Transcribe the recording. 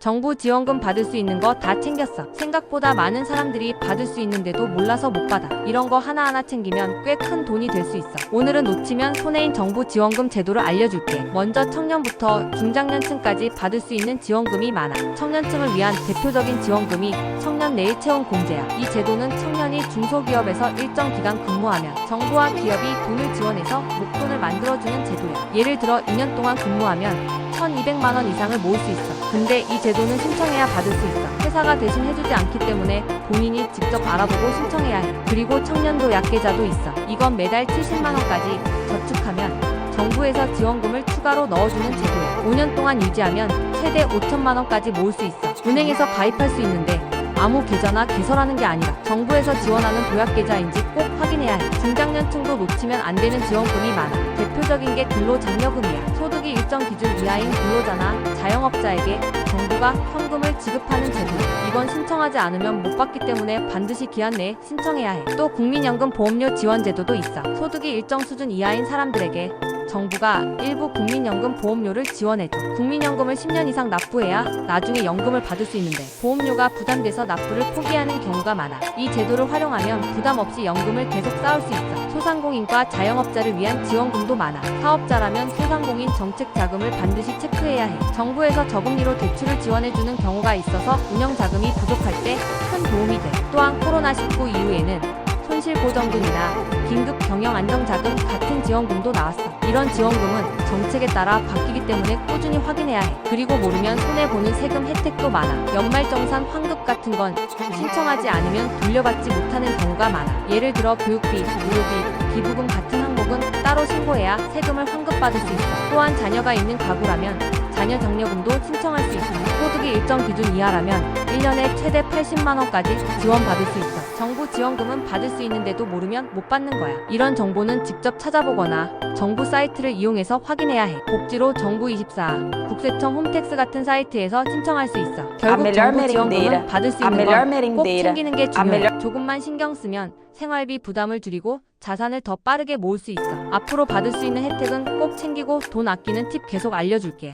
정부 지원금 받을 수 있는 거 다 챙겼어. 생각보다 많은 사람들이 받을 수 있는데도 몰라서 못 받아. 이런 거 하나하나 챙기면 꽤 큰 돈이 될 수 있어. 오늘은 놓치면 손해인 정부 지원금 제도를 알려줄게. 먼저 청년부터 중장년층까지 받을 수 있는 지원금이 많아. 청년층을 위한 대표적인 지원금이 청년 내일 채용 공제야. 이 제도는 청년이 중소기업에서 일정 기간 근무하면 정부와 기업이 돈을 지원해서 목돈을 만들어주는 제도야. 예를 들어 2년 동안 근무하면 1,200만 원 이상을 모을 수 있어. 근데 이 제도는 신청해야 받을 수 있어. 회사가 대신 해주지 않기 때문에 본인이 직접 알아보고 신청해야 해. 그리고 청년도 약계자도 있어. 이건 매달 70만 원까지 저축하면 정부에서 지원금을 추가로 넣어주는 제도야. 5년 동안 유지하면 최대 5천만 원까지 모을 수 있어. 은행에서 가입할 수 있는데 아무 계좌나 개설하는 게 아니라 정부에서 지원하는 도약 계좌인지 꼭 확인해야 해. 중장년층도 놓치면 안 되는 지원금이 많아. 대표적인 게 근로장려금이야. 소득이 일정 기준 이하인 근로자나 자영업자에게 정부가 현금을 지급하는 제도야. 이건 신청하지 않으면 못 받기 때문에 반드시 기한 내에 신청해야 해. 또 국민연금 보험료 지원 제도도 있어. 소득이 일정 수준 이하인 사람들에게 정부가 일부 국민연금 보험료를 지원해줘. 국민연금을 10년 이상 납부해야 나중에 연금을 받을 수 있는데 보험료가 부담돼서 납부를 포기하는 경우가 많아. 이 제도를 활용하면 부담 없이 연금을 계속 쌓을 수 있어. 소상공인과 자영업자를 위한 지원금도 많아. 사업자라면 소상공인 정책 자금을 반드시 체크해야 해. 정부에서 저금리로 대출을 지원해주는 경우가 있어서 운영 자금이 부족할 때 큰 도움이 돼. 또한 코로나19 이후에는 손실보전금이나 긴급 경영안정자금 같은 지원금도 나왔어. 이런 지원금은 정책에 따라 바뀌기 때문에 꾸준히 확인해야 해. 그리고 모르면 손해보는 세금 혜택도 많아. 연말정산 환급 같은 건 신청하지 않으면 돌려받지 못하는 경우가 많아. 예를 들어 교육비, 의료비, 기부금 같은 항목은 따로 신고해야 세금을 환급받을 수 있어. 또한 자녀가 있는 가구라면 자녀 장려금도 신청할 수 있어. 소득이 일정 기준 이하라면 1년에 최대 80만 원까지 지원받을 수 있어. 정부 지원금은 받을 수 있는데도 모르면 못 받는 거야. 이런 정보는 직접 찾아보거나 정부 사이트를 이용해서 확인해야 해. 복지로 정부24, 국세청 홈택스 같은 사이트에서 신청할 수 있어. 결국 정부 지원금은 받을 수 있는 건 꼭 챙기는 게 중요해. 조금만 신경 쓰면 생활비 부담을 줄이고 자산을 더 빠르게 모을 수 있어. 앞으로 받을 수 있는 혜택은 꼭 챙기고 돈 아끼는 팁 계속 알려줄게.